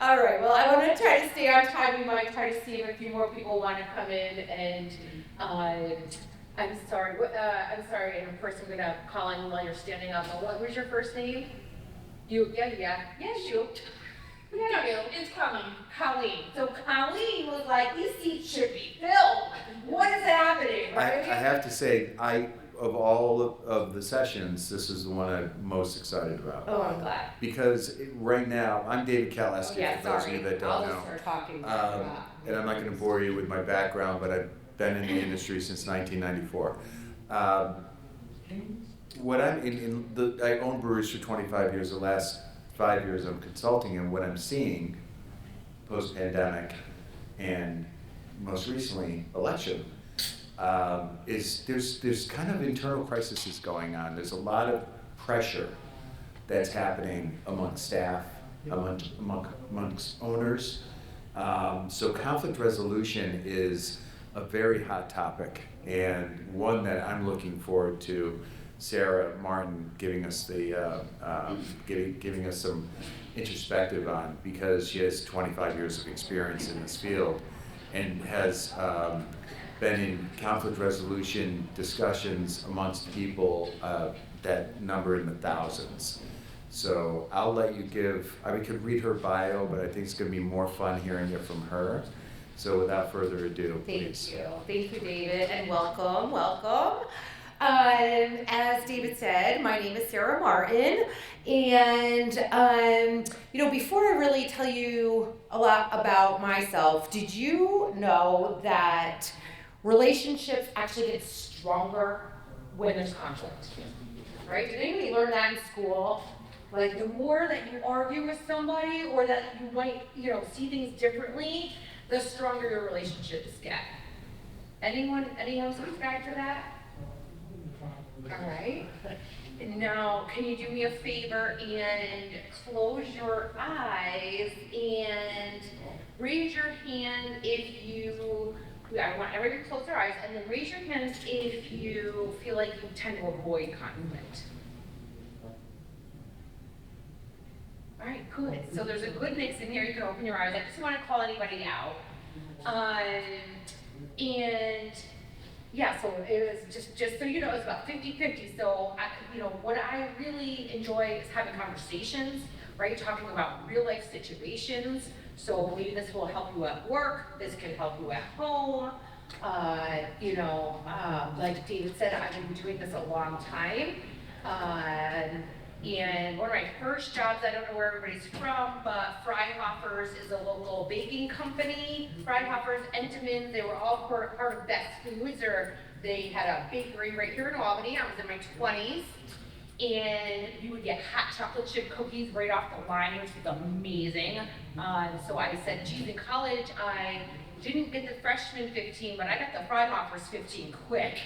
All right, well, I want to try to stay on time. We might try to see if a few more people want to come in. And I'm sorry. I'm sorry. And of course, I'm going to call on you while you're standing up. But what was your first name? You? Yeah. Shoot. Yeah, you. It's Colleen. Colleen. So Colleen was like, these seats should be filled. What is happening, right? I have to say, of all of the sessions, this is the one I'm most excited about. Oh, I'm glad. Because right now, I'm David Kaleski, yeah, for those of you that don't I'll know. Just start talking. And I'm not going to bore you with my background, but I've been in the industry since 1994. I owned breweries for 25 years. The last 5 years I'm consulting, and what I'm seeing post-pandemic and most recently election is there's kind of internal crises going on. There's a lot of pressure that's happening among staff, amongst owners. So conflict resolution is a very hot topic, and one that I'm looking forward to Sara Martin giving us giving us some introspective on, because she has 25 years of experience in this field and has been in conflict resolution discussions amongst people that number in the thousands. So I'll let you we could read her bio, but I think it's going to be more fun hearing it from her. So without further ado, please. Thank you, David, and welcome. As David said, my name is Sara Martin, and before I really tell you a lot about myself, did you know that relationships actually get stronger when there's conflict? Right? Did anybody learn that in school? Like, the more that you argue with somebody, or that you might, see things differently, the stronger your relationships get. Anyone subscribe to that? All right. Now, can you do me a favor and close your eyes and raise your hand if you, I want everybody to close their eyes, and then raise your hands if you feel like you tend to avoid conflict. All right, good. So there's a good mix in here. You can open your eyes. I just want to call anybody out. And yeah, so it was just so you know, it's about 50-50. So what I really enjoy is having conversations, right? Talking about real life situations. So maybe this will help you at work. This can help you at home. Like David said, I've been doing this a long time. And one of my first jobs, I don't know where everybody's from, but Freihofers is a local baking company. Freihofers, Entenmann's, they were all part of Best Foods, or they had a bakery right here in Albany. I was in my 20s, and you would get hot chocolate chip cookies right off the line, which was amazing. So I said, geez, in college, I didn't get the freshman 15, but I got the Freihofers 15 quick.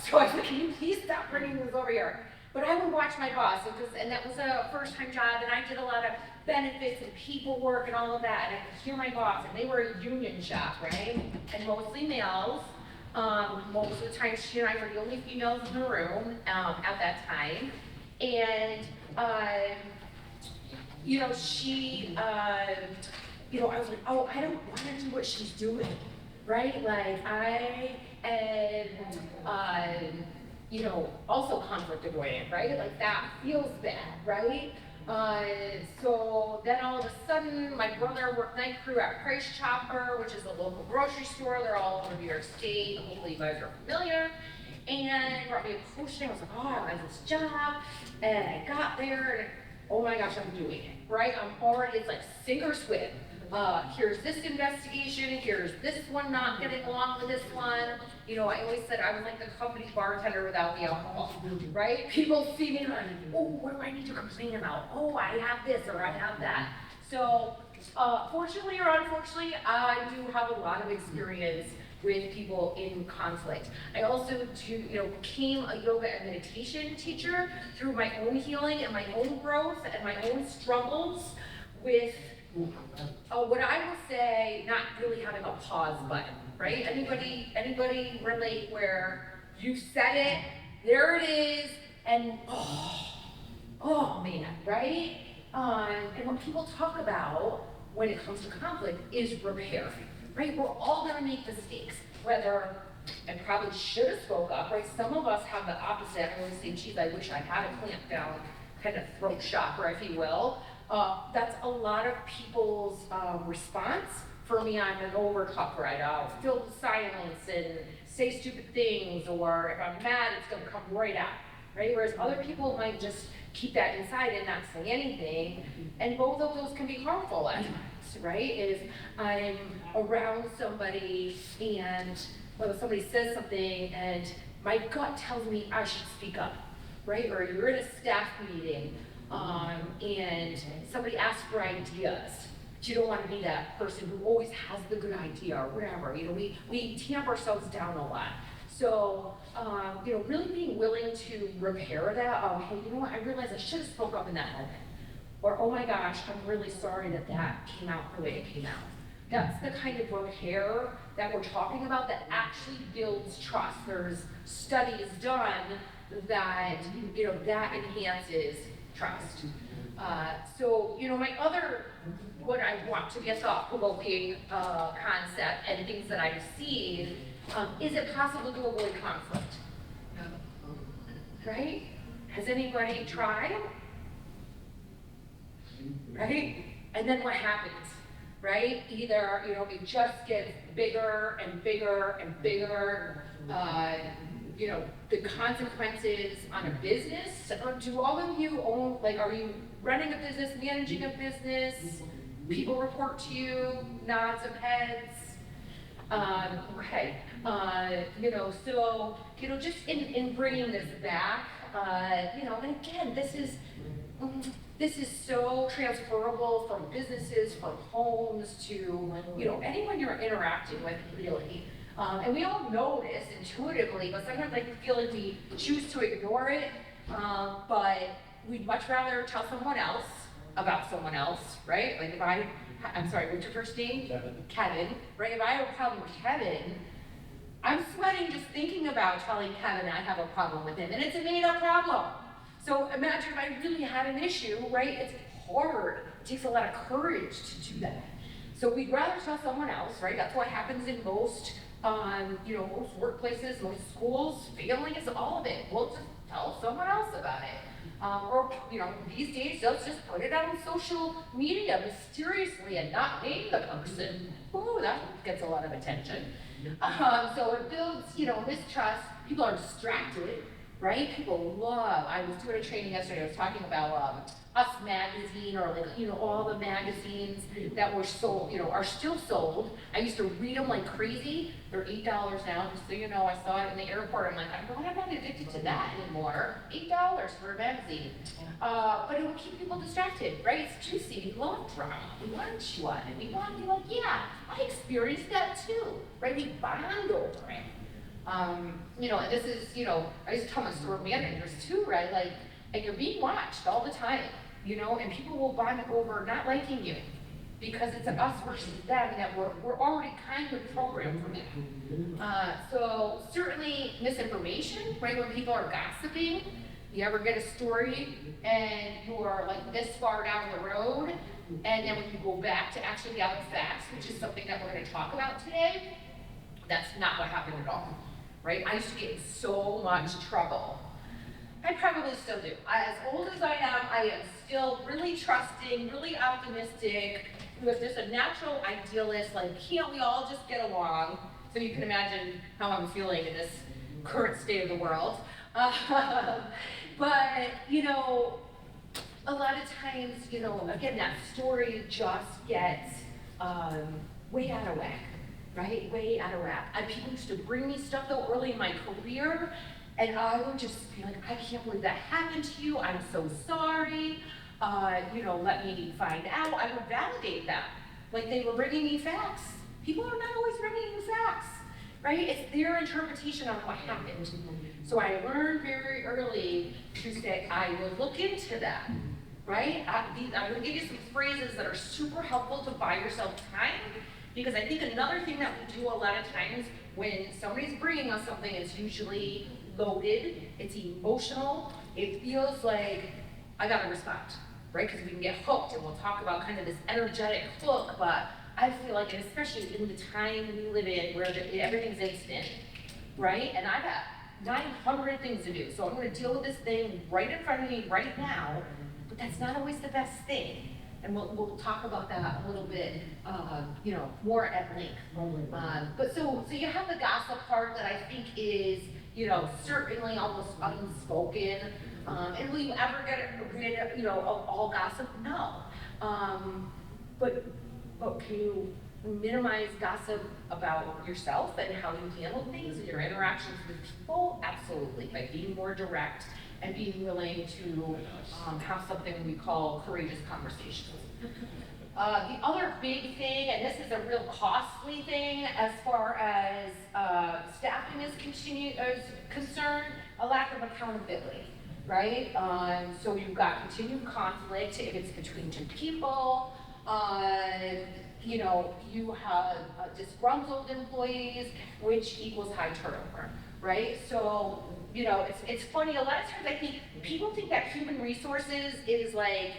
So I said, can you please stop bringing this over here? But I would watch my boss, and that was a first-time job, and I did a lot of benefits and paperwork and all of that, and I could hear my boss, and they were a union shop, right? And mostly males. Most of the time, she and I were the only females in the room at that time. And, she, I was like, oh, I don't want to do what she's doing, right? Like, I am, also conflict avoidant, right? Like, that feels bad, right? So then all of a sudden, my brother worked night crew at Price Chopper, which is a local grocery store. They're all over New York State. Hopefully you guys are familiar. And brought me a posting. I was like, oh, I like this job. And I got there, and oh my gosh, I'm doing it, right? It's like sink or swim. Here's this investigation, here's this one not getting along with this one. I always said I was like the company bartender without the alcohol, right? People see me like, oh, what do I need to complain about? Oh, I have this or I have that. So, fortunately or unfortunately, I do have a lot of experience with people in conflict. I also became a yoga and meditation teacher through my own healing and my own growth and my own struggles with what I will say, not really having a pause button, right? Anybody relate where you said it, there it is, and oh man, right? And what people talk about when it comes to conflict is repair, right? We're all gonna make mistakes, whether I probably should have spoke up, right? Some of us have the opposite. I always say, geez, I wish I had a clamp down kind of throat chakra, if you will. That's a lot of people's response. For me, I'm an over talker. I'll fill the silence and say stupid things, or if I'm mad, it's gonna come right out, right? Whereas other people might just keep that inside and not say anything, and both of those can be harmful at times, right? If I'm around somebody and whether somebody says something and my gut tells me I should speak up, right? Or you're in a staff meeting and somebody asks for ideas. But you don't want to be that person who always has the good idea or whatever. You know, we tamp ourselves down a lot. So, you know, really being willing to repair that. Hey, you know what? I realized I should have spoke up in that moment. Or, oh my gosh, I'm really sorry that that came out the way it came out. That's the kind of repair that we're talking about that actually builds trust. There's studies done that, you know, that enhances trust. So, you know, my other, what I want to be a thought-provoking concept and things that I've seen, is it possible to avoid conflict? Right? Has anybody tried? Right? And then what happens? Right? Either, you know, it just gets bigger and bigger and bigger. You know, the consequences on a business. Do all of you own, like, are you running a business, managing a business? People report to you, nods of heads. Okay. You know, so, you know, just in bringing this back, you know, and again, this is so transferable from businesses, from homes to, you know, anyone you're interacting with, really. And we all know this intuitively, but sometimes I feel like we choose to ignore it, but we'd much rather tell someone else about someone else, right? Like if I'm sorry, what's your first name? Kevin, right? If I have a problem with Kevin, I'm sweating just thinking about telling Kevin I have a problem with him, and it's a made-up problem. So imagine if I really had an issue, right? It's hard. It takes a lot of courage to do that. So we'd rather tell someone else, right? That's what happens in most, you know, most workplaces, most schools, families, all of it. We'll just tell someone else about it. Or, you know, these days, let's just put it on social media mysteriously and not name the person. Ooh, that gets a lot of attention. So it builds, you know, mistrust. People are distracted, right? People love, I was doing a training yesterday, I was talking about Us magazine, or like, you know, all the magazines that were sold, you know, are still sold. I used to read them like crazy. They're $8 now, just so you know. I saw it in the airport. I'm like, I'm not addicted to that anymore. $8 for a magazine. But it would keep people distracted, right? It's juicy. We love drama. We want to chew on it. We want to be like, yeah, I experienced that too, right? We bond over it. You know, and this is, you know, I used to tell my store managers too, right? Like, and you're being watched all the time, you know, and people will bond over not liking you because it's an us versus them, that we're already kind of programmed for that. So certainly misinformation, right? When people are gossiping, you ever get a story and you are like this far down the road, and then when you go back to actually have the facts, which is something that we're going to talk about today, that's not what happened at all, right? I used to get in so much trouble. I probably still do. As old as I am still really trusting, really optimistic. If there's a natural idealist, like, can't we all just get along? So you can imagine how I'm feeling in this current state of the world. But, you know, a lot of times, you know, again, that story just gets way out of whack, right? Way out of whack. And people used to bring me stuff though early in my career, and I would just be like, I can't believe that happened to you. I'm so sorry. You know, let me find out. I would validate them. Like they were bringing me facts. People are not always bringing you facts, right? It's their interpretation of what happened. So I learned very early to say, I will look into that, right? I'm going to give you some phrases that are super helpful to buy yourself time, because I think another thing that we do a lot of times when somebody's bringing us something, it's usually loaded, it's emotional, it feels like I gotta respond, right? Because we can get hooked, and we'll talk about kind of this energetic hook, but I feel like, and especially in the time we live in where everything's instant, right? And I got 900 things to do, so I'm gonna deal with this thing right in front of me right now, but that's not always the best thing. And we'll talk about that a little bit, more at length. But so you have the gossip part that I think is, certainly almost unspoken. And will you ever get rid of, of all gossip? No. But can you minimize gossip about yourself and how you handle things and your interactions with people? Absolutely, by being more direct and being willing to have something we call courageous conversations. The other big thing, and this is a real costly thing as far as staffing is concerned, a lack of accountability, right? So you've got continued conflict if it's between two people. You have disgruntled employees, which equals high turnover, right? So, it's funny, a lot of times I think people think that human resources is like,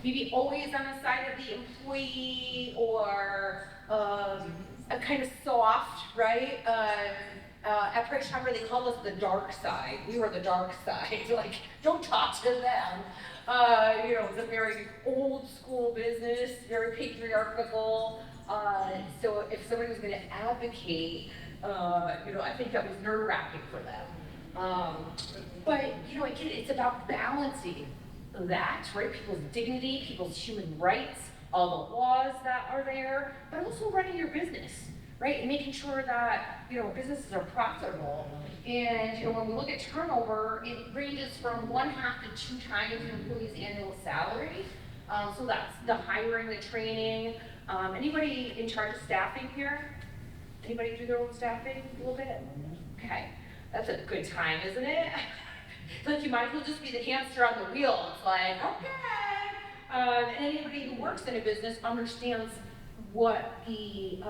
maybe always on the side of the employee or a kind of soft, right? At Price Chopper, they called us the dark side. We were the dark side. Like, don't talk to them. It's a very old school business, very patriarchal. So if somebody was going to advocate, I think that was nerve-wracking for them. But again, it's about balancing that, right? People's dignity, people's human rights, all the laws that are there, but also running your business, right? And making sure that, businesses are profitable. And, when we look at turnover, it ranges from 1/2 to 2 times an employee's annual salary. So that's the hiring, the training. Anybody in charge of staffing here? Anybody do their own staffing a little bit? Okay, that's a good time, isn't it? It's like you might as well just be the hamster on the wheel. It's like, okay. And anybody who works in a business understands what the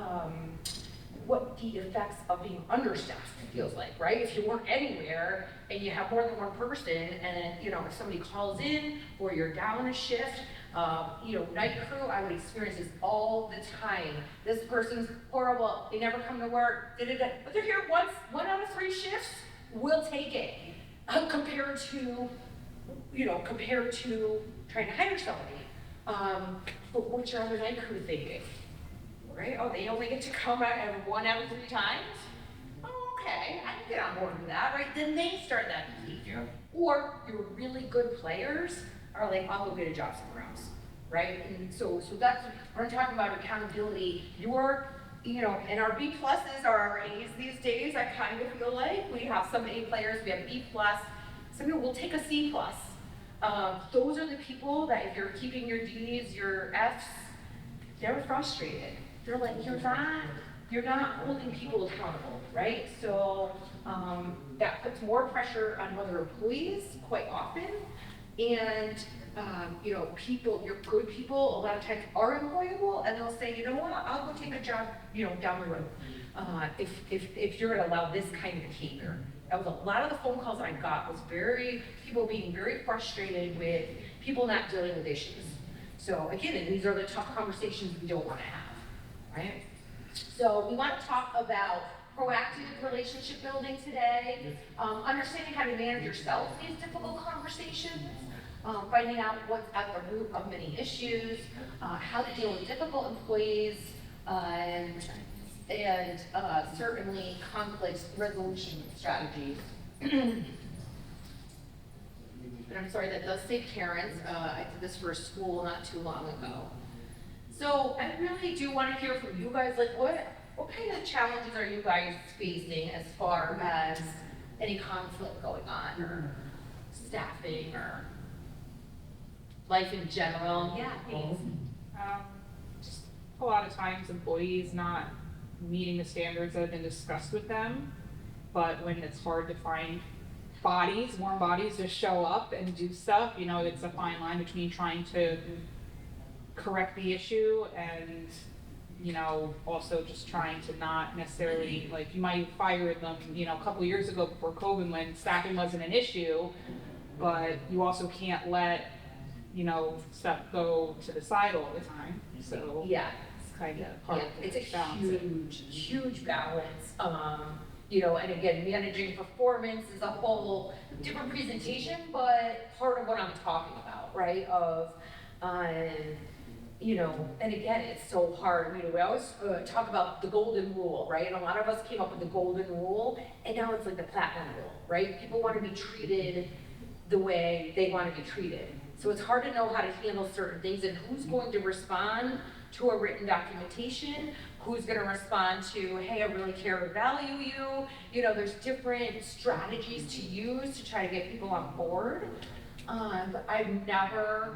effects of being understaffed feels like, right? If you work anywhere and you have more than one person, and if somebody calls in or you're down a shift, night crew, I would experience this all the time. This person's horrible. They never come to work. But they're here once, 1 out of 3 shifts. We'll take it. Compared to trying to hire somebody. But what's your other night crew thinking? Right? Oh, they only get to come out 1 out of 3 times? Oh, okay, I can get on board with that, right? Then they start that behavior. Or your really good players are like, I'll go get a job somewhere else, right? And so that's when I'm talking about accountability. And our B pluses are our A's these days. I kind of feel like we have some A players, we have B plus. Some people will take a C plus. Those are the people that if you're keeping your D's, your F's, they're frustrated. They're like, you're not holding people accountable, right? So that puts more pressure on other employees quite often. And people, your good people, a lot of times are employable, and they'll say, you know what, I'll go take a job, down the road. If you're gonna allow this kind of behavior. That was a lot of the phone calls I got was people being very frustrated with people not dealing with issues. So again, and these are the tough conversations we don't want to have, right? So we want to talk about proactive relationship building today, understanding how to manage yourself in these difficult conversations, finding out what's at the root of many issues, how to deal with difficult employees, and certainly conflict resolution strategies. And I'm sorry, that does say parents. I did this for a school not too long ago. So I really do want to hear from you guys, like what kind of challenges are you guys facing as far as any conflict going on, or staffing, or life in general? Yeah, thanks. Just a lot of times employees not meeting the standards that have been discussed with them, but when it's hard to find warm bodies to show up and do stuff, it's a fine line between trying to correct the issue and also just trying to not necessarily, like, you might have fired them, a couple of years ago before COVID when staffing wasn't an issue, but you also can't let, stuff go to the side all the time, so. Yeah. It's kind of hard Yeah, to it's a balance it. huge balance. And again, managing performance is a whole different presentation, but part of what I'm talking about, right? And again, it's so hard. We always talk about the golden rule, right? And a lot of us came up with the golden rule, and now it's like the platinum rule, right? People want to be treated the way they want to be treated. So it's hard to know how to handle certain things and who's going to respond to a written documentation, who's going to respond to, hey, I really care or value you. There's different strategies to use to try to get people on board. I've never,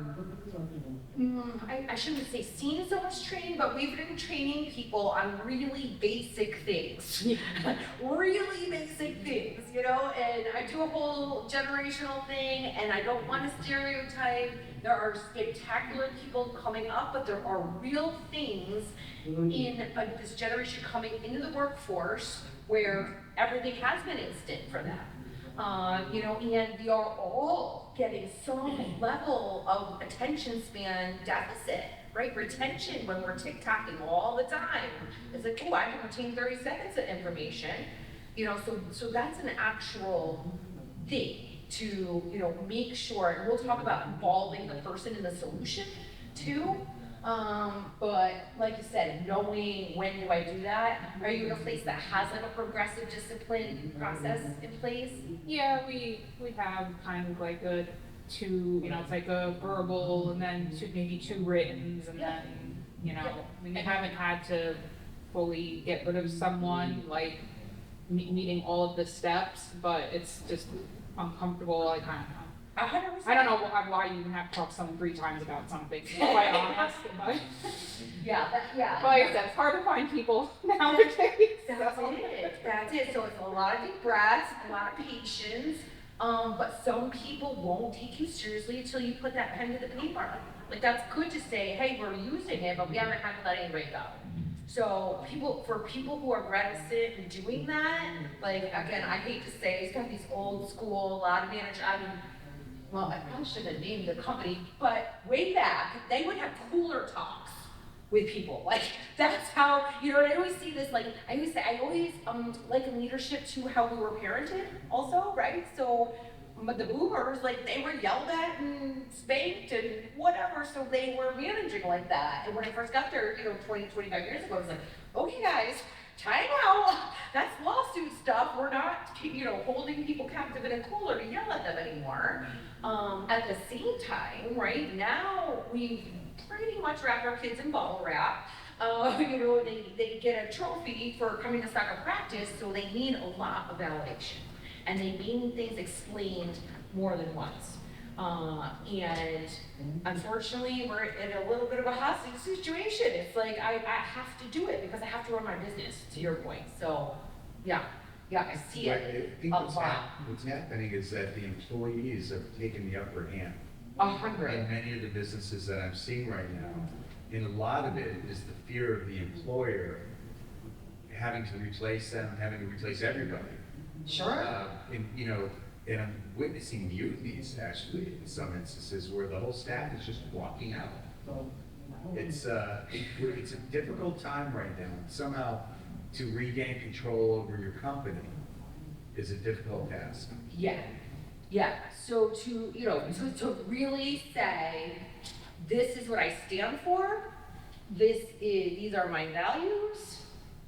I shouldn't say seen so much training, but we've been training people on really basic things. Really basic things, and I do a whole generational thing, and I don't want to stereotype. There are spectacular people coming up, but there are real things in this generation coming into the workforce where everything has been instant for them. And we are all getting some level of attention span deficit, right? Retention when we're TikToking all the time. It's like, oh, I can retain 30 seconds of information. So that's an actual thing to, make sure, and we'll talk about involving the person in the solution too. But like you said, knowing when do I do that? Are you in a place that has like a progressive discipline process in place? Yeah, we have kind of like a it's like a verbal and then maybe two writtens and then, we haven't had to fully get rid of someone, like meeting all of the steps, but it's just uncomfortable, like, I don't know. 100%. I don't know why you even have to talk to someone 3 times about something, to be quite honest. But like I said, it's hard to find people nowadays. That's it. So it's a lot of deep breaths, a lot of patience. But some people won't take you seriously until you put that pen to the paper. Like that's good to say, hey, we're using it, but we haven't had to let anybody go. So for people who are reticent in doing that, like again, I hate to say, it's kind of these old school, a lot of managers. Well, I probably shouldn't have named the company, but way back, they would have cooler talks with people. Like, that's how, and I always see this, like, I always liken leadership to how we were parented also, right? So, but the boomers, like, they were yelled at and spanked and whatever, so they were managing like that. And when I first got there, 20, 25 years ago, I was like, okay guys, time out. That's lawsuit stuff. We're not, holding people captive in a cooler to yell at them anymore. At the same time, right now, we pretty much wrap our kids in bubble wrap. They get a trophy for coming to soccer practice, so they need a lot of validation. And they need things explained more than once. And unfortunately, we're in a little bit of a hostage situation. It's like, I have to do it because I have to run my business, to your point. So, yeah, I see it I think a lot. what's happening is that the employees have taken the upper hand. 100. In many of the businesses that I'm seeing right now, and a lot of it is the fear of the employer having to replace them, having to replace everybody. Sure. And I'm witnessing mutinies actually in some instances where the whole staff is just walking out. It's a difficult time right now. Somehow to regain control over your company is a difficult task. Yeah. So to really say, this is what I stand for. These are my values.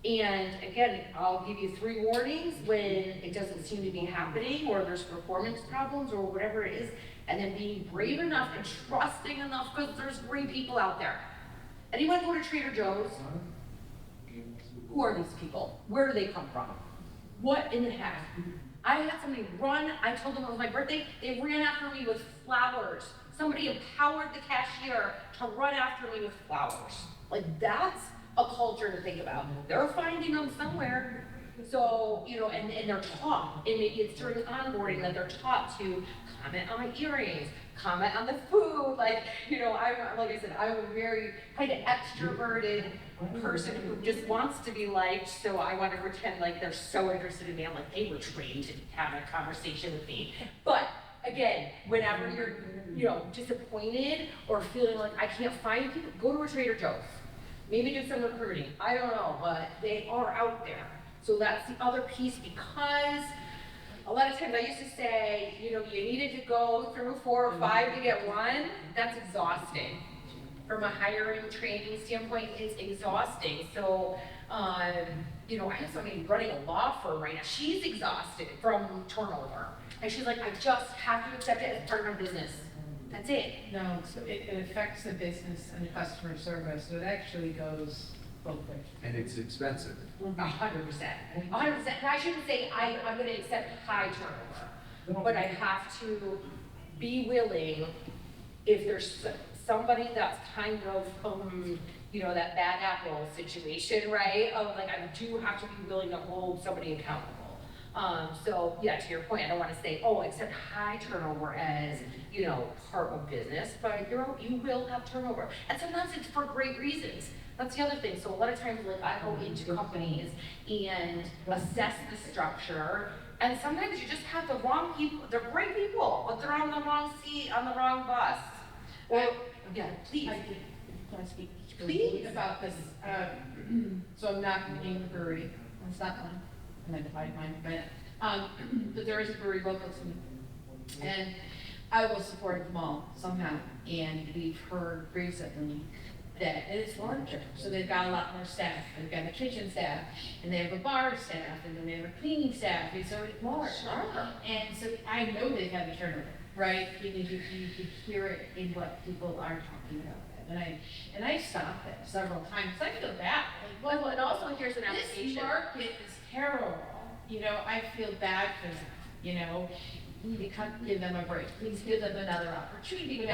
And again, I'll give you 3 warnings when it doesn't seem to be happening or there's performance problems or whatever it is, and then being brave enough and trusting enough because there's great people out there. Anyone go to Trader Joe's? Who are these people? Where do they come from? What in the heck? I had somebody run, I told them it was my birthday, they ran after me with flowers. Somebody empowered the cashier to run after me with flowers. Like that's a culture to think about. They're finding them somewhere. So, and they're taught, and maybe it's during onboarding that they're taught to comment on my earrings, comment on the food. Like I said, I'm a very kind of extroverted person who just wants to be liked, so I want to pretend like they're so interested in me. I'm like, they were trained to have a conversation with me. But again, whenever you're, disappointed or feeling like I can't find people, go to a Trader Joe's. Maybe do some recruiting. I don't know, but they are out there. So that's the other piece, because a lot of times I used to say, you needed to go through 4 or 5 to get one. That's exhausting. From a hiring, training standpoint, it's exhausting. So, I have somebody running a law firm right now. She's exhausted from turnover. And she's like, I just have to accept it as part of my business. That's it. No, so it affects the business and customer service, so it actually goes both ways. And it's expensive. 100%. 100%. And I shouldn't say I'm going to accept high turnover, but I have to be willing, if there's somebody that's kind of, that bad apple situation, right? Of like, I do have to be willing to hold somebody accountable. So yeah, to your point, I don't want to say, accept high turnover as, part of business, but you will have turnover. And sometimes it's for great reasons. That's the other thing. So a lot of times, like, I go into companies and assess the structure, and sometimes you just have the wrong people. They're great people, but they're on the wrong seat, on the wrong bus. Well, yeah, please. Can I speak Please. about this? So I'm not in the brewery, it's not one, and I divide mine, but there is a brewery local to me. And I will support them all somehow, and we've heard recently that it's larger, so they've got a lot more staff. They've got a kitchen staff, and they have a bar staff, and then they have a cleaning staff, and so it's more. Sure. And so I know they've had a turnover, right? You could hear it in what people are talking about. And I stopped it several times. I feel bad. Like, Well, and also here's an this application. market is terrible. I feel bad for them. You can't give them a break. Please give them another opportunity.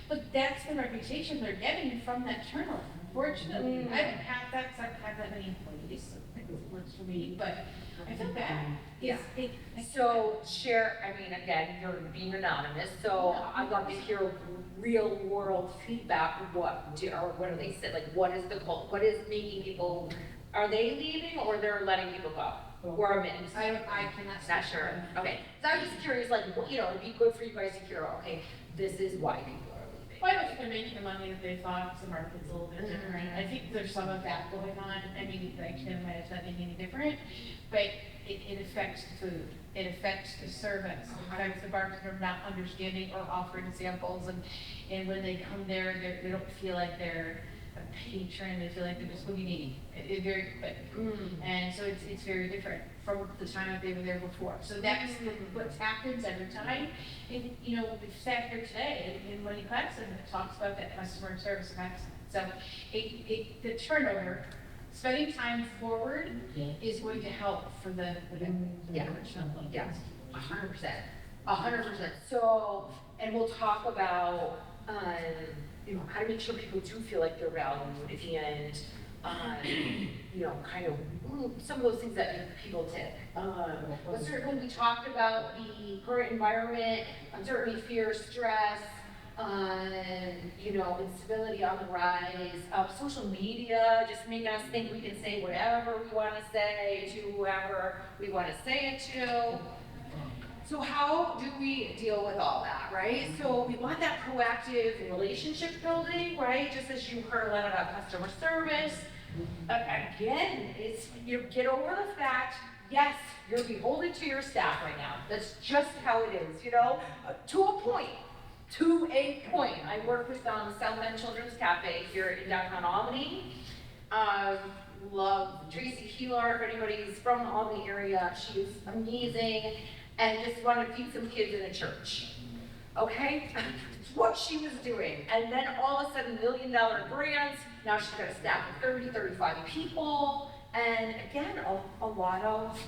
But that's the reputation they're getting from that turnover. Unfortunately, I haven't had that because I haven't had that many employees. So it works for me, but I feel bad. Yeah. So again, you're being anonymous, so I'd love to hear real world feedback. What do they say? Like, what is the cult? What is making people, are they leaving or they're letting people go? Or a mix? I cannot. Not sure. Okay. So I'm just curious, like, it'd be good for you guys to hear, okay, this is why people are leaving. Well, I don't think they're making the money that they thought. The market's a little bit different. I think there's some of that going on. I mean, I can't imagine that being any different, but it affects food. It affects the service. Sometimes the bartenders are not understanding or offering samples, and when they come there, they don't feel like they're a patron. They feel like they're just, what do you need? It's very quick. And so it's very different from the time that they were there before. So that's what happens every time. And, we sat here today, and when he cuts and it talks about that customer service and excellence. So the turnover, spending time forward is going to help for the Yeah. original. Yeah, 100%. 100%. So, and we'll talk about, how to make sure people do feel like they're valued and, kind of some of those things that people tick. But certainly we talked about the current environment, uncertainty, fear, stress, instability on the rise, social media, just making us think we can say whatever we want to say to whoever we want to say it to. So how do we deal with all that, right? So we want that proactive relationship building, right? Just as you heard a lot about customer service. Again, it's, get over the fact, yes, you're beholden to your staff right now. That's just how it is, to a point. To a point. I work with South End Children's Cafe here in downtown Albany. Love Tracy Keeler, if anybody's from the Albany area, she's amazing. And just want to feed some kids in a church. Okay? That's what she was doing. And then all of a sudden, $1 million grants. Now she's got a staff of 30, 35 people. And again, a lot of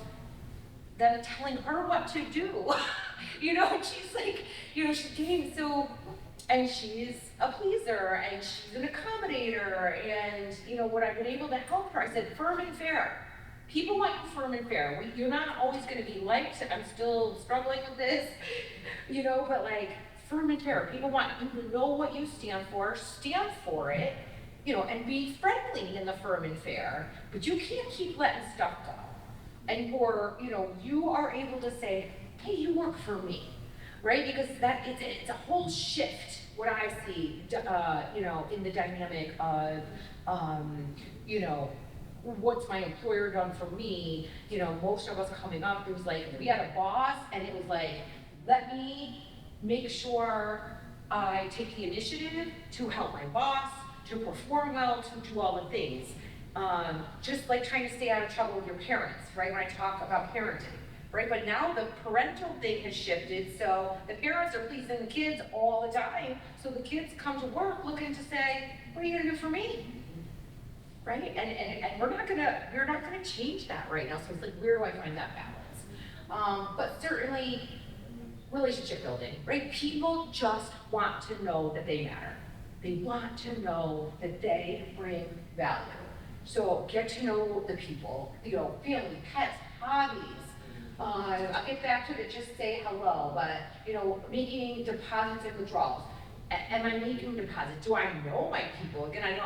them telling her what to do. And she's like, she's getting so, and she's a pleaser, and she's an accommodator. And, what I've been able to help her, I said, firm and fair. People want you firm and fair. You're not always going to be liked. I'm still struggling with this, but like firm and fair. People want you to know what you stand for it, and be friendly in the firm and fair. But you can't keep letting stuff go. And you are able to say, hey, you work for me. right? Because it's a whole shift, what I see, you know, in the dynamic of, you know, what's my employer done for me? You know, most of us coming up, it was like, we had a boss and it was like, let me make sure I take the initiative to help my boss, to perform well, to do all the things. Just like trying to stay out of trouble with your parents, right? When I talk about parenting, right? But now the parental thing has shifted, so the parents are pleasing the kids all the time. So the kids come to work looking to say, what are you gonna do for me? Right? And we're not gonna change that right now. So it's like, where do I find that balance? But certainly relationship building, right? People just want to know that they matter. They want to know that they bring value. So get to know the people, you know, family, pets, hobbies. I'll get back to it, just say hello, but, you know, making deposits and withdrawals. Am I making deposits? Do I know my people? Again,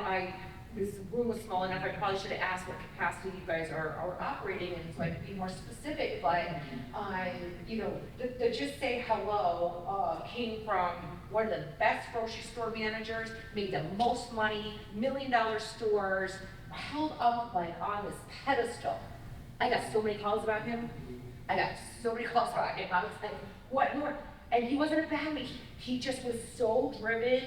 this room was small enough, I probably should have asked what capacity you guys are operating in, so I could be more specific, but, you know, the just say hello came from one of the best grocery store managers, made the most money, $1 million stores, held up like on this pedestal. I got so many calls about him. I was like, what? And he wasn't a bad man. He just was so driven.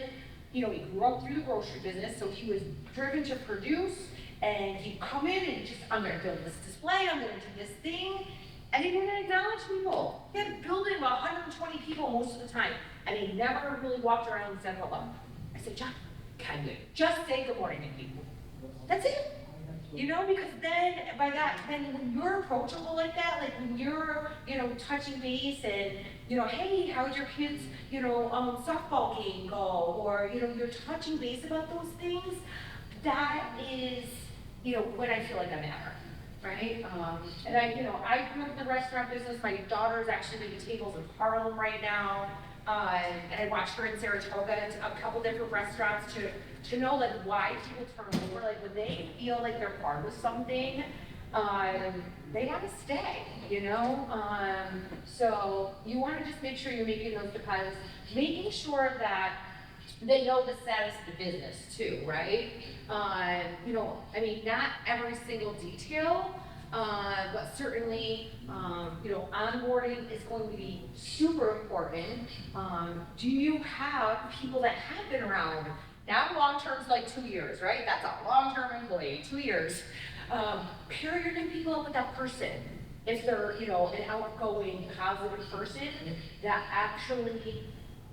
You know, he grew up through the grocery business, so he was driven to produce, and he'd come in and just, I'm gonna build this display, I'm gonna do this thing, and he didn't acknowledge people. He had a building of 120 people most of the time, and he never really walked around and said hello. I said, John, can you just say good morning to people? That's it. You know, because then when you're approachable like that, like when you're, you know, touching base and, you know, hey, how'd your kids, you know, softball game go? Or, you know, you're touching base about those things, that is, you know, when I feel like I matter, right? And I grew up in the restaurant business. My daughter's actually making tables in Harlem right now. And I watched her in Saratoga at a couple different restaurants to know like why people turn over, like when they feel like they're part of something, they want to stay, you know? So you want to just make sure you're making those deposits, making sure that they know the status of the business too, right? You know, I mean, not every single detail, but certainly, you know, onboarding is going to be super important. Do you have people that have been around? Now long-term's like 2 years, right? That's a long-term employee, 2 years. Pair your new people up with that person. If they're, you know, an outgoing, positive person that actually,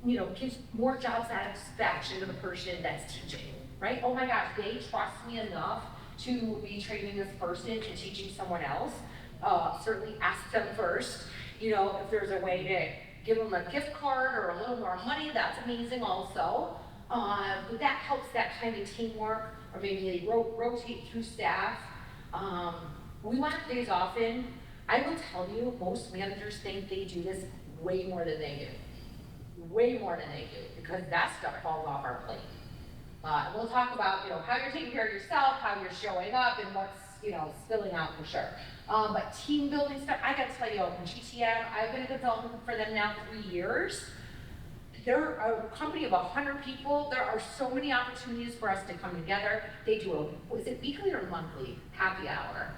you know, gives more job satisfaction to the person that's teaching, right? Oh my gosh, they trust me enough to be training this person and teaching someone else. Certainly ask them first, you know, if there's a way to give them a gift card or a little more money, that's amazing also. But that helps that kind of teamwork, or maybe they rotate through staff. We want days off in. I will tell you, most managers think they do this way more than they do. Way more than they do, because that stuff falls off our plate. We'll talk about, you know, how you're taking care of yourself, how you're showing up, and what's, you know, spilling out for sure. But team building stuff, I gotta tell you, GTM, I've been a consultant for them now 3 years. They're a company of 100 people. There are so many opportunities for us to come together. They do is it weekly or monthly happy hour?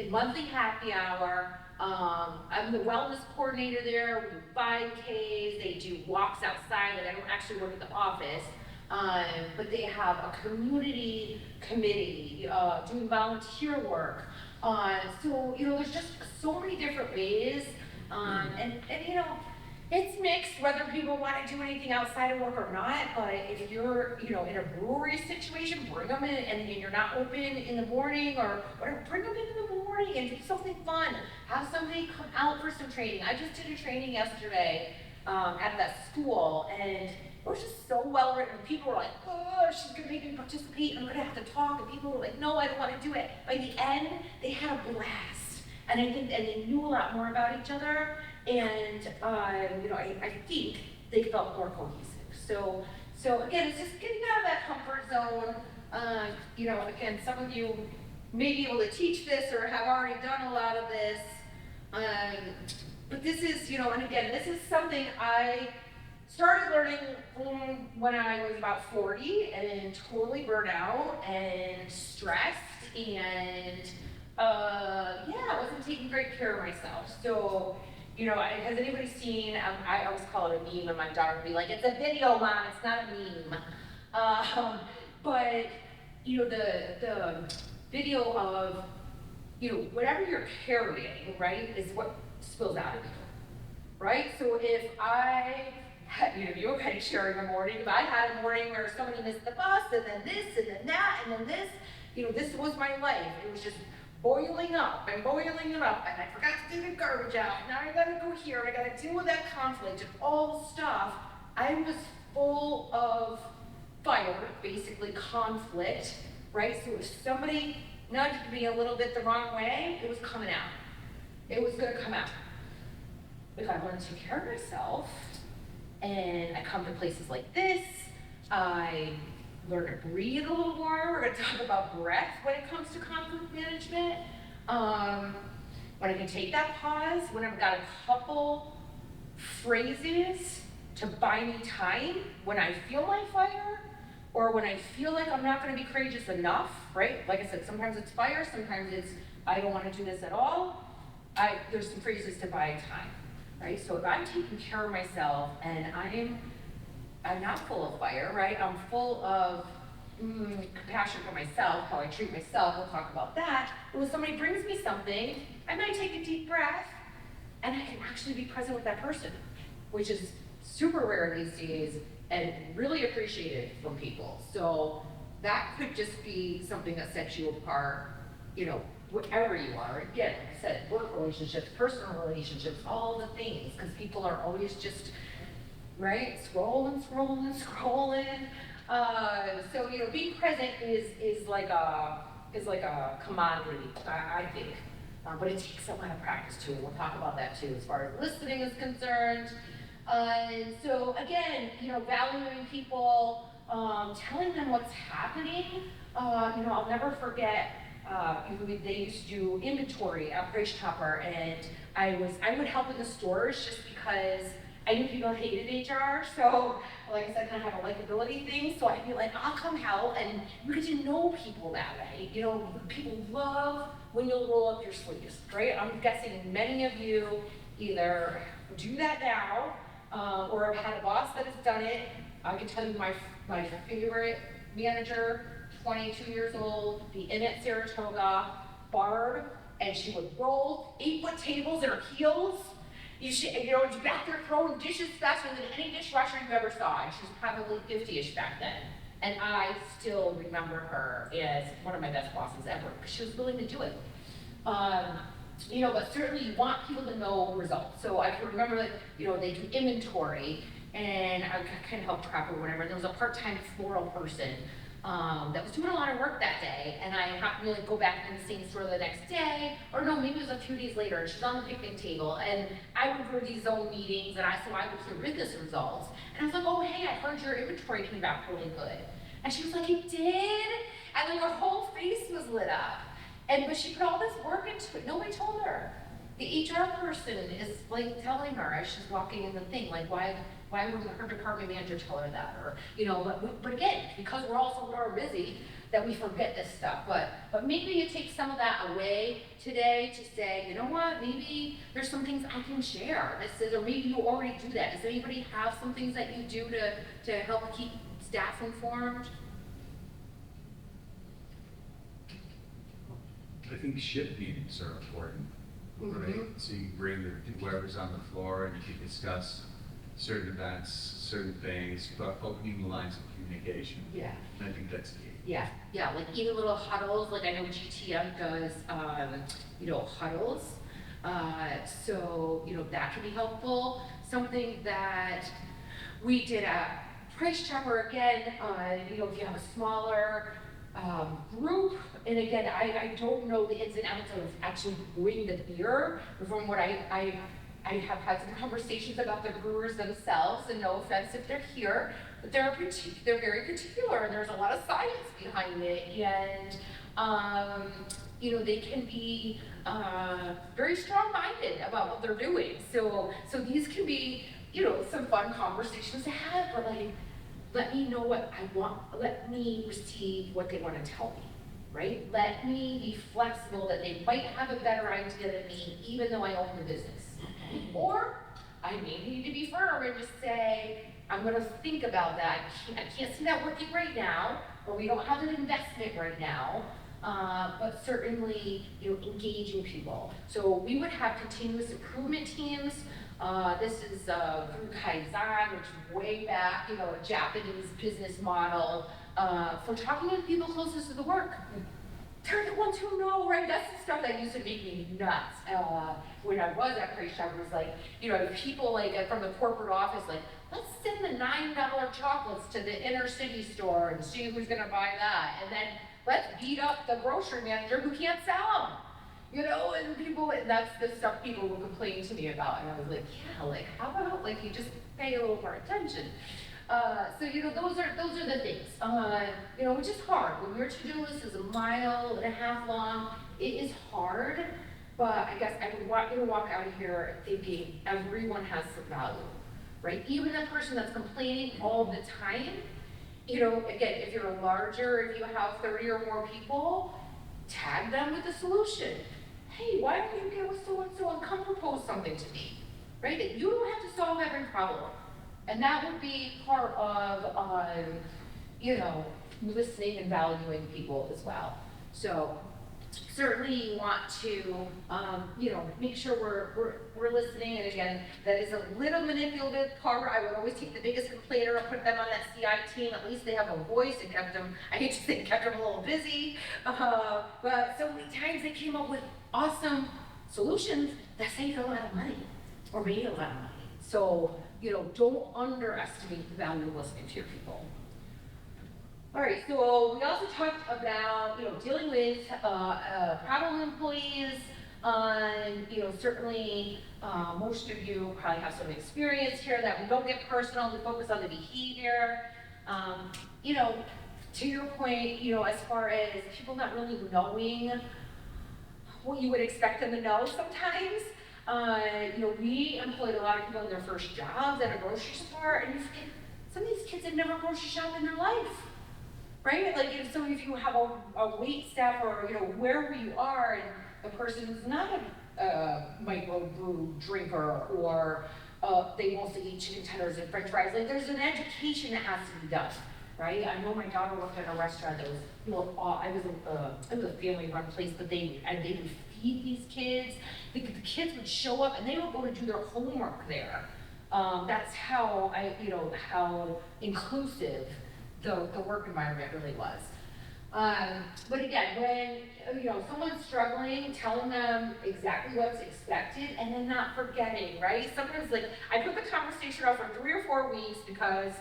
Monthly happy hour. I'm the wellness coordinator there. We do 5Ks. They do walks outside. Like I don't actually work at the office. But they have a community committee, doing volunteer work. So, you know, there's just so many different ways. And you know, it's mixed whether people want to do anything outside of work or not. But if you're, you know, in a brewery situation, bring them in, and you're not open in the morning or whatever, bring them in the morning and do something fun. Have somebody come out for some training. I just did a training yesterday at that school, and it was just so well written. People were like, oh, she's gonna make me participate, I'm gonna have to talk. And people were like, no, I don't wanna do it. By the end, they had a blast. And I think, and they knew a lot more about each other. And, you know, I think they felt more cohesive. So again, it's just getting out of that comfort zone. You know, again, some of you may be able to teach this or have already done a lot of this. but this is, you know, and again, this is something I started learning when I was about 40 and totally burnt out and stressed and I wasn't taking great care of myself. So, you know, has anybody seen, I always call it a meme, and my daughter would be like, it's a video, Mom, it's not a meme. But, you know, the video of, you know, whatever you're carrying, right, is what spills out of you, right? So if I, you know, you were kind of sharing a morning, if I had a morning where somebody missed the bus, and then this, and then that, and then this, you know, this was my life. It was just boiling up, and I forgot to take the garbage out, now I gotta go here, and I gotta deal with that conflict, and all the stuff. I was full of fire, basically conflict, right? So if somebody nudged me a little bit the wrong way, it was coming out. It was gonna come out. If I want to take care of myself, and I come to places like this, I learn to breathe a little more. We're gonna talk about breath when it comes to conflict management. When I can take that pause, when I've got a couple phrases to buy me time, when I feel my fire, or when I feel like I'm not gonna be courageous enough, right? Like I said, sometimes it's fire, sometimes it's, I don't wanna do this at all. There's some phrases to buy time, right? So if I'm taking care of myself and I'm not full of fire, right? I'm full of compassion for myself, how I treat myself, we'll talk about that. But when somebody brings me something, I might take a deep breath and I can actually be present with that person, which is super rare these days and really appreciated from people. So that could just be something that sets you apart, you know, wherever you are. Again, like I said, work relationships, personal relationships, all the things, because people are always just, right, scrolling. So, you know, being present is like a commodity, I think. But it takes a lot of practice too. We'll talk about that too, as far as listening is concerned. So again, you know, valuing people, telling them what's happening. You know, I'll never forget, they used to do inventory at Price Chopper, and I would help in the stores just because I knew people hated HR, so like I said, kind of have a likability thing, so I'd be like, I'll come help, and you get to know people that way. You know, people love when you'll roll up your sleeves, right? I'm guessing many of you either do that now, or have had a boss that has done it. I can tell you my favorite manager, 22 years old, be in at Saratoga, Barb, and she would roll 8-foot tables in her heels. You know, she's back there throwing dishes faster than any dishwasher you ever saw. And she was probably 50-ish back then. And I still remember her as one of my best bosses ever, because she was willing to do it. You know, but certainly you want people to know results. So I can remember that, you know, they do inventory, and I kind of helped prep or whatever. And there was a part-time floral person that was doing a lot of work that day, and I happened to like go back in the same store the next day, or no, maybe it was a few days later, and she's on the picnic table, and I would go to these Zoom meetings, and so I would hear business results, and I was like, oh hey, I heard your inventory came back really good, and she was like, it did, and like her whole face was lit up, but she put all this work into it, nobody told her. The HR person is like telling her as she's walking in the thing, like why wouldn't her department manager tell her that? Or, you know, but again, because we're all so darn busy that we forget this stuff. But maybe you take some of that away today to say, you know what, maybe there's some things I can share. This is, or maybe you already do that. Does anybody have some things that you do to help keep staff informed? I think shift meetings are important, right? So you bring whoever's on the floor and you can discuss certain events, certain things, but opening the lines of communication. Yeah. And I think that's key. Yeah, like even little huddles, like I know GTM does, you know, huddles. So, you know, that can be helpful. Something that we did at Price Chopper again, you know, if you have a smaller group, and again, I don't know the ins and outs of actually brewing the beer, but from what I have had some conversations about the brewers themselves, and no offense if they're here, they're very particular, and there's a lot of science behind it, and, they can be, very strong-minded about what they're doing. So these can be, some fun conversations to have, but like, let me know what I want, let me receive what they want to tell me, right? Let me be flexible that they might have a better idea than me, even though I own the business. Or I may need to be firm and just say, I'm gonna think about that. I can't see that working right now, or we don't have an investment right now. But certainly, engaging people. So we would have continuous improvement teams. This is through Kaizen, which is way back, a Japanese business model for talking to the people closest to the work. They're the ones who know, right? That's the stuff that used to make me nuts. When I was at Price Shop, it was like, people like from the corporate office, like, let's send the $9 chocolates to the inner city store and see who's gonna buy that. And then let's beat up the grocery manager who can't sell them. And people, that's the stuff people would complain to me about. And I was like, yeah, like, how about, like, you just pay a little more attention? So, those are the things, which is hard. When your to-do list is 1.5 miles long, it is hard, but I guess I would want you to walk out of here thinking everyone has some value, right? Even the person that's complaining all the time, again, if you're larger, if you have 30 or more people, tag them with a solution. Hey, why don't you get with so-and-so and come propose something to me, right? That you don't have to solve every problem. And that would be part of, listening and valuing people as well. So certainly you want to, make sure we're listening. And again, that is a little manipulative part. I would always take the biggest complainer and put them on that CI team. At least they have a voice and kept them, I hate to say kept them a little busy. But so many times they came up with awesome solutions that saved a lot of money or made a lot of money. So, don't underestimate the value of listening to your people. All right, so we also talked about, dealing with problem employees. Certainly, most of you probably have some experience here that we don't get personal, we focus on the behavior. To your point, as far as people not really knowing what you would expect them to know sometimes. We employed a lot of people in their first jobs at a grocery store, and you forget, some of these kids have never grocery shopped in their life, right? Like, if some of you have a wait staff or, wherever you are, and the person is not a microbrew drinker, or they mostly eat chicken tenders and french fries, like, there's an education that has to be done, right? I know my daughter worked at a restaurant that was, it was a family-run place, but they would feed these kids. The kids would show up and they would go to do their homework there. That's how how inclusive the work environment really was. But again, when someone's struggling, telling them exactly what's expected, and then not forgetting, right? Sometimes, like, I put the conversation off for 3 or 4 weeks because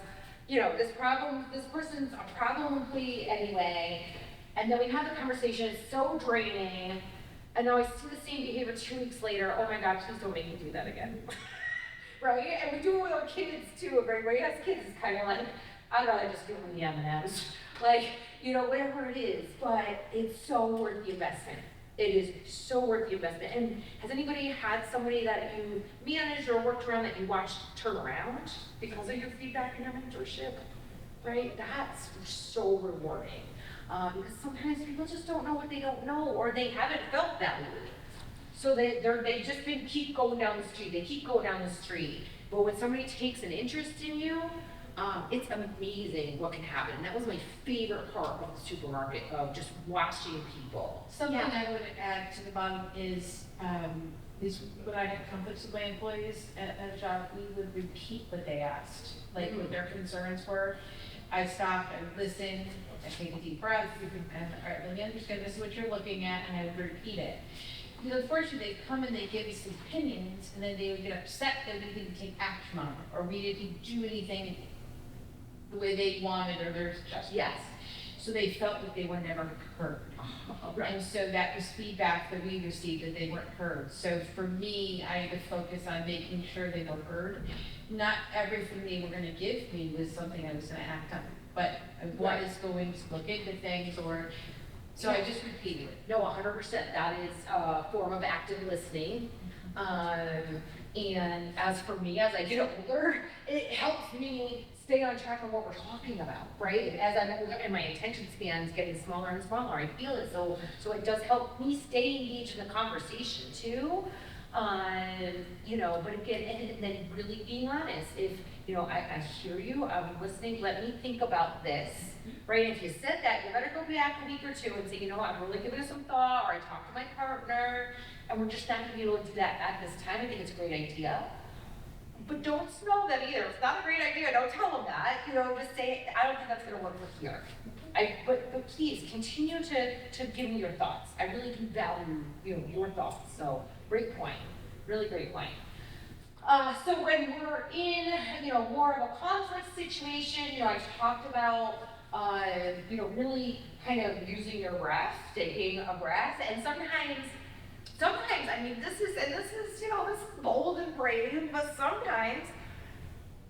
this person's a problem employee anyway, and then we have the conversation. It's so draining. And now I see the same behavior 2 weeks later. Oh my God, please don't make me do that again. Right? And we do it with our kids too. Everybody has kids, it's kind of like, I'd rather just give them the M&Ms. Like, whatever it is. But it's so worth the investment. It is so worth the investment. And has anybody had somebody that you managed or worked around that you watched turn around because of your feedback and your mentorship? Right? That's so rewarding. Because sometimes people just don't know what they don't know, or they haven't felt valued. So they just keep going down the street. They keep going down the street. But when somebody takes an interest in you, it's amazing what can happen. And that was my favorite part of the supermarket, of just watching people. Something I would add to the bottom is when I had conflicts with my employees at a job, we would repeat what they asked, like what their concerns were. I stop and listen, I take a deep breath, and all right, let me understand this is what you're looking at, and I would repeat it. Because unfortunately, they'd come and they'd give me some opinions, and then they would get upset that we didn't take action on it, or we didn't do anything the way they wanted, or their suggestions. Yes. So they felt that they were never heard. And so that was feedback that we received, that they weren't heard. So for me, I had to focus on making sure they were heard. Not everything they were gonna give me was something I was gonna act on, but I was going to look into things so I just repeated it. No, 100%, that is a form of active listening. And as for me, as I get older, it helps me stay on track of what we're talking about, right? As I'm older and my attention span's getting smaller and smaller, I feel it, so it does help me stay engaged in the conversation too. You know, but again, and then really being honest, if, you know, I hear you, I'm listening, let me think about this, right? If you said that, you better go back a week or two and say, you know what, I'm really giving it some thought, or I talked to my partner, and we're just not gonna be able to do that at this time. I think it's a great idea. But don't snow them either. It's not a great idea. Don't tell them that. You know, just say, I don't think that's going to work for here. But please continue to give me your thoughts. I really do value, you know, your thoughts. So great point. Really great point. So when we're in, you know, more of a conflict situation, you know, I talked about, you know, really kind of using your breath, taking a breath, and sometimes, I mean, this is, you know, this is bold and brave, but sometimes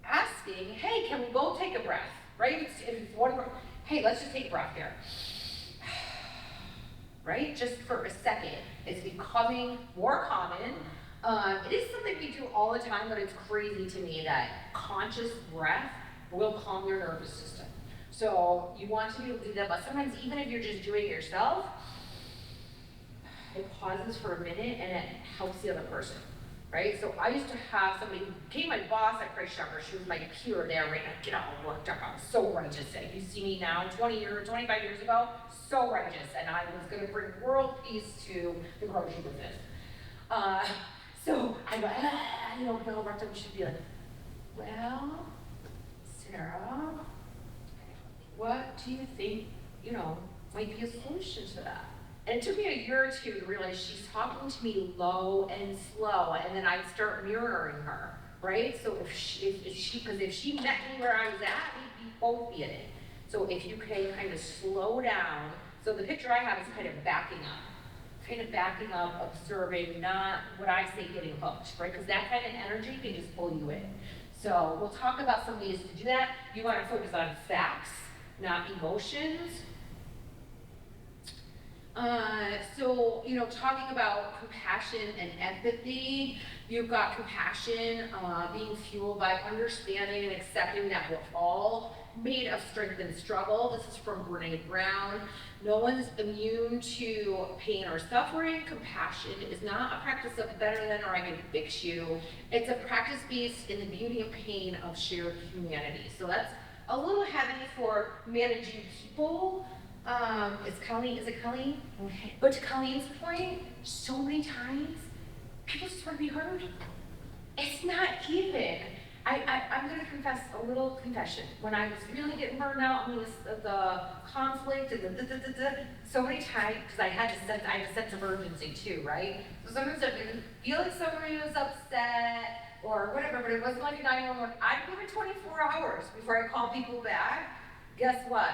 asking, hey, can we both take a breath, right? If it's one, hey, let's just take a breath here, right? Just for a second. It's becoming more common. It is something we do all the time, but it's crazy to me that conscious breath will calm your nervous system. So you want to be able to do that, but sometimes even if you're just doing it yourself, it pauses for a minute and it helps the other person, right? So I used to have somebody who became my boss at Price Chopper. She was my peer there, right? I get all worked up. I was so righteous. And if you see me now, 25 years ago, so righteous. And I was gonna bring world peace to the grocery business. So I go, you know, no, worked up. We should be like, well, Sarah, what do you think, you know, might be a solution to that? And it took me a year or two to realize she's talking to me low and slow, and then I'd start mirroring her, right? So if she met me where I was at, we'd both be in it. So if you can kind of slow down, so the picture I have is kind of backing up, observing, not what I say getting hooked, right? Because that kind of energy can just pull you in. So we'll talk about some ways to do that. You want to focus on facts, not emotions. So, you know, talking about compassion and empathy, you've got compassion being fueled by understanding and accepting that we're all made of strength and struggle. This is from Brene Brown. No one's immune to pain or suffering. Compassion is not a practice of better than or I can fix you. It's a practice based in the beauty and pain of shared humanity. So that's a little heavy for managing people. Is it Colleen? Okay. But to Colleen's point, so many times, people just want to be heard. It's not even. I'm going to confess a little confession. When I was really getting burned out, I mean, the conflict and so many times, because I had a sense of urgency too, right? So sometimes I didn't feel like somebody was upset or whatever, but it wasn't like a 911. I'd give it 24 hours before I call people back. Guess what?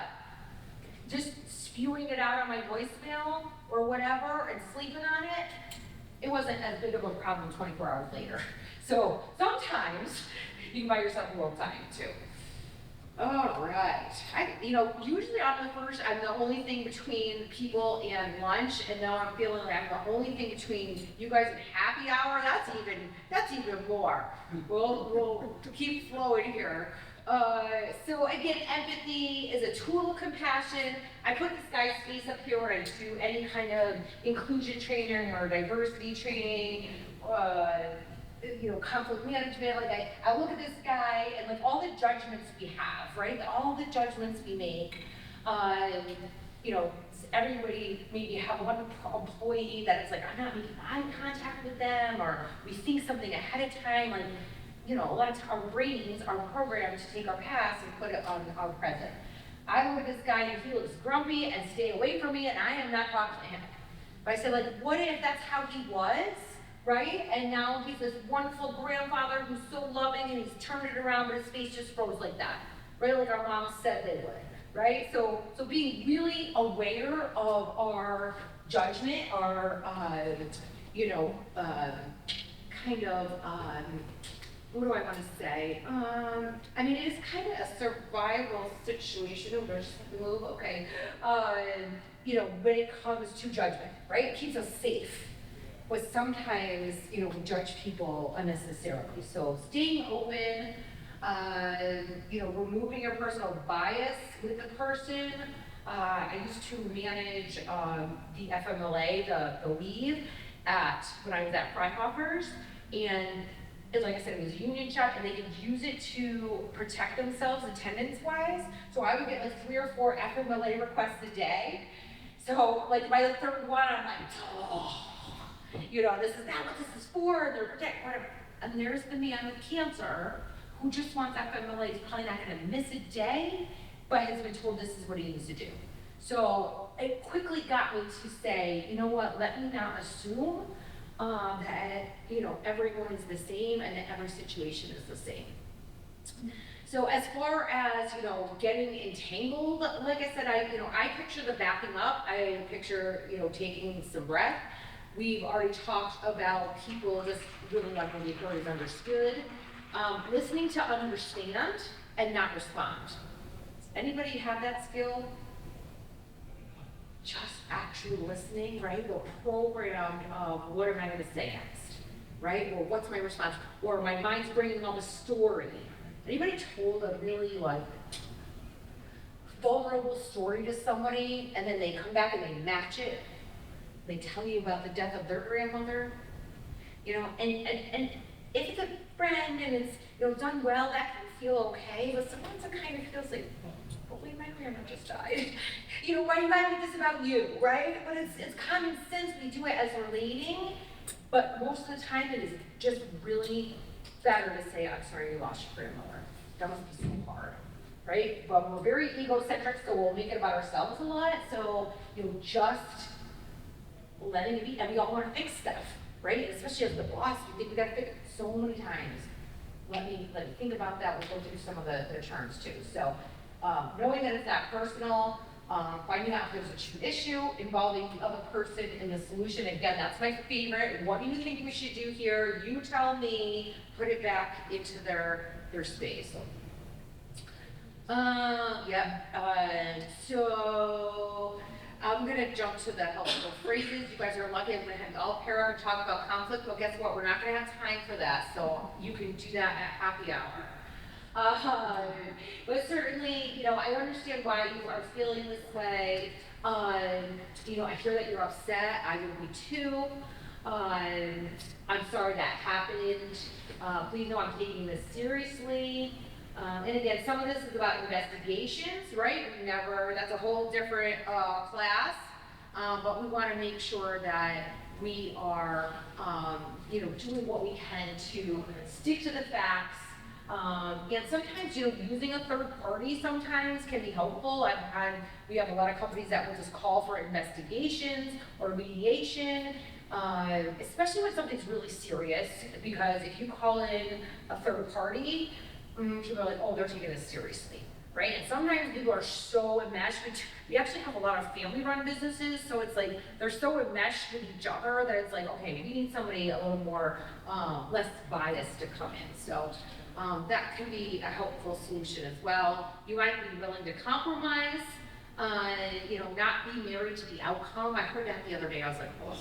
Just spewing it out on my voicemail or whatever and sleeping on it, it wasn't as big of a problem 24 hours later. So sometimes you can buy yourself a little time too. All right. Usually I'm the only thing between people and lunch, and now I'm feeling like I'm the only thing between you guys and happy hour. That's even more. We'll keep flowing here. So again, empathy is a tool of compassion. I put this guy's face up here when I do any kind of inclusion training or diversity training, conflict management. Like I look at this guy and like all the judgments we have, right? All the judgments we make. Everybody maybe have one employee that is like, I'm not making eye contact with them, or we think something ahead of time, like. A lot of our brains are programmed to take our past and put it on our present. I look at this guy and he looks grumpy and stay away from me, and I am not talking to him. But I say, like, what if that's how he was, right? And now he's this wonderful grandfather who's so loving and he's turned it around, but his face just froze like that, right? Like our mom said they would. right? So being really aware of our judgment, our, you know, kind of, what do I want to say? I mean, it's kind of a survival situation. Oh, there's the move, okay. You know, when it comes to judgment, right? It keeps us safe. But sometimes, you know, we judge people unnecessarily. So staying open, you know, removing your personal bias with the person. I used to manage the FMLA, the leave, when I was at Freihofers, and like I said, it was a union shop, and they could use it to protect themselves attendance-wise. So I would get like 3 or 4 FMLA requests a day. So like by the third one, I'm like, oh, you know, this is not what this is for. They're protect whatever. And there's the man with cancer who just wants FMLA. He's probably not going to miss a day, but has been told this is what he needs to do. So it quickly got me to say, you know what? Let me not assume that, you know, everyone is the same and that every situation is the same. So as far as, you know, getting entangled, like I said, I picture the backing up. I picture, you know, taking some breath. We've already talked about people just really not really heard is understood. Listening to understand and not respond. Does anybody have that skill? Just actually listening, right? We're programmed of what am I going to say next, right? Or what's my response? Or my mind's bringing up a story. Anybody told a really like vulnerable story to somebody and then they come back and they match it? They tell you about the death of their grandmother, you know, and if it's a friend and it's, you know, done well, that can feel okay, but sometimes it kind of feels like, but wait, my grandma just died. You know, why remind me this about you, right? But it's common sense, we do it as relating, but most of the time it is just really better to say, I'm sorry you lost your grandmother. That must be so hard, right? But we're very egocentric, so we'll make it about ourselves a lot, so, you know, just letting it be, and we all want to fix stuff, right? Especially as the boss, you think we got to fix it so many times. Let me think about that. We'll go through some of the terms too. So, knowing that it's not personal, finding out if there's a true issue, involving the other person in the solution. Again, that's my favorite. What do you think we should do here? You tell me. Put it back into their space. So I'm gonna jump to the helpful phrases. You guys are lucky. I'm gonna have all pair and talk about conflict, but guess what? We're not gonna have time for that. So you can do that at happy hour. But certainly, you know, I understand why you are feeling this way. You know, I hear that you're upset. I would be too. I'm sorry that happened. Please know I'm taking this seriously. And again, some of this is about investigations, right? That's a whole different class. But we want to make sure that we are, you know, doing what we can to stick to the facts. And sometimes, you know, using a third party sometimes can be helpful. We have a lot of companies that will just call for investigations or mediation, especially when something's really serious, because if you call in a third party, people are like, oh, they're taking this seriously, right? And sometimes people are so enmeshed. We actually have a lot of family-run businesses, so it's like they're so enmeshed with each other that it's like, okay, maybe you need somebody a little more, less biased to come in. So that can be a helpful solution as well. You might be willing to compromise, you know, not be married to the outcome. I heard that the other day. I was like, oh,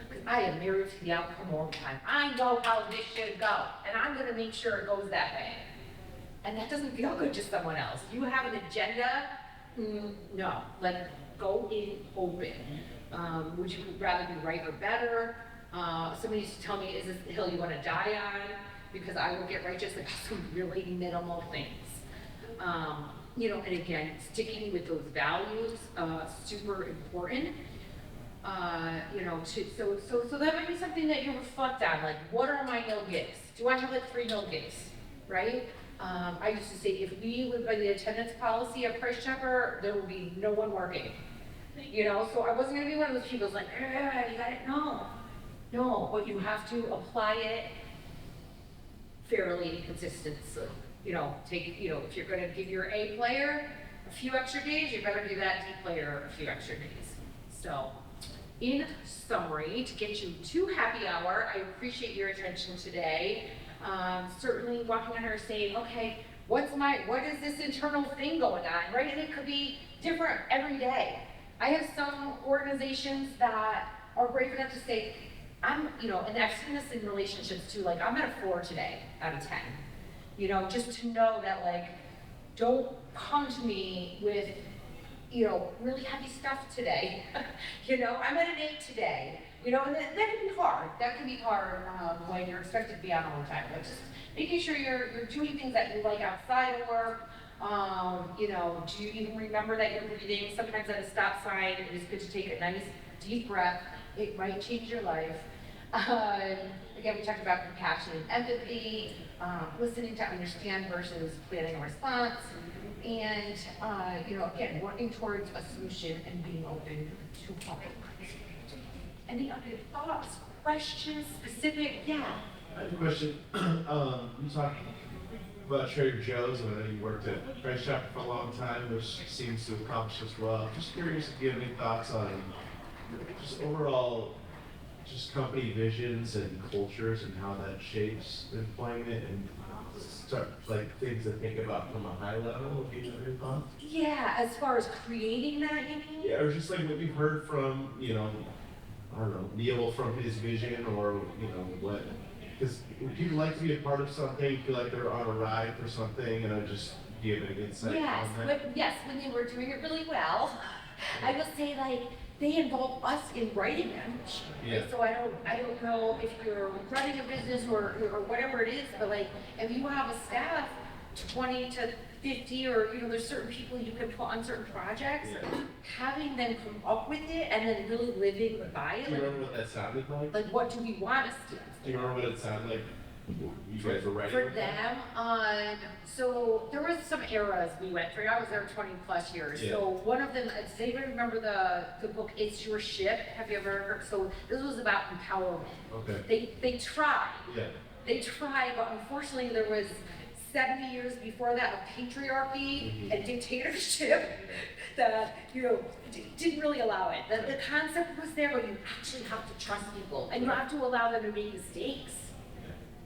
because I am married to the outcome all the time. I know how this should go, and I'm going to make sure it goes that way. And that doesn't feel good to someone else. You have an agenda, no, let go in open. Would you rather be right or better? Somebody used to tell me, is this the hill you want to die on? Because I will get righteous about some really minimal things. You know, and again, sticking with those values, super important. You know, so that might be something that you reflect on, like, what are my no-gives? Do I have like 3 no-gives, right? I used to say, if we live by the attendance policy at Price Chopper, there would be no one working. You know, so I wasn't gonna be one of those people who's like, you got it, no, but you have to apply it fairly, consistently. You know, if you're gonna give your A player a few extra days, you better do that deep layer a few extra days. So, in summary, to get you to happy hour, I appreciate your attention today. Certainly walking on her saying, okay, what is this internal thing going on, right? And it could be different every day. I have some organizations that are brave enough to say, and I've seen this in relationships too, like I'm at a 4 today out of 10. Just to know that like, don't come to me with, really heavy stuff today. I'm at an 8 today. And that can be hard. That can be hard when you're expected to be on all the time. But just making sure you're doing things that you like outside of work. Do you even remember that you're breathing? Sometimes at a stop sign, it is good to take a nice deep breath. It might change your life. Again, we talked about compassion and empathy, listening to understand versus planning a response, and again, working towards a solution and being open to help. Any other thoughts, questions, specific? Yeah. I have a question. You talked about Trader Joe's, and I know you worked at Price Chopper for a long time, which seems to accomplish this well. Just curious if you have any thoughts on just overall, just company visions and cultures and how that shapes employment and start like things to think about from a high level. If you have any thoughts? Yeah, as far as creating that, you mean? Yeah, or just like what we've heard from, I don't know, Neil from his vision, or what. Because people like to be a part of something, feel like they're on a ride for something, and I just give an insight Yes, on that. when they were doing it really well, I will say like they involve us in writing them. Yeah. So I don't know if you're running a business or whatever it is, but like if you have a staff 20 to 50, or there's certain people you can put on certain projects, having them come up with it and then really living by it. Do you remember what that sounded like? Like what do we want us to? Do you remember what it sounded like? You guys were writing For with that? them, so there was some eras we went through. I was there 20 plus years. Yeah. So one of them, does anybody remember the book It's Your Ship? Have you ever heard? So this was about empowerment. Okay. They tried. Yeah. They tried, but unfortunately there was 70 years before that of patriarchy and dictatorship that, didn't really allow it. The concept was there, but you actually have to trust people and you have to allow them to make mistakes.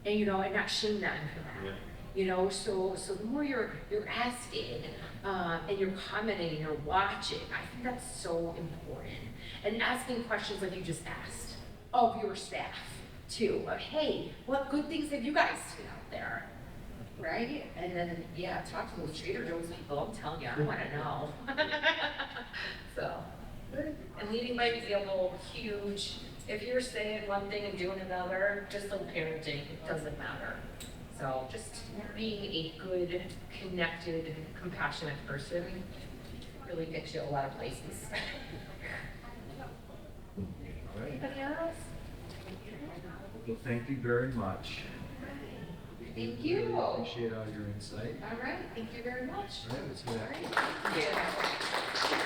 And and not shame them for that. Yeah. So the more you're asking and you're commenting and you're watching, I think that's so important. And asking questions like you just asked of your staff too. Of hey, what good things have you guys seen out there? Right? And then talk to those Trader Joe's people. I'm telling you, I want to know. So, and leading by example, huge. If you're saying one thing and doing another, just like parenting, it doesn't matter. So just being a good, connected, compassionate person really gets you a lot of places. All right. Anybody else? Well, thank you very much. Thank you. Really All appreciate all your insight. right, thank you very much. All right, let's go All back. right. Thank you.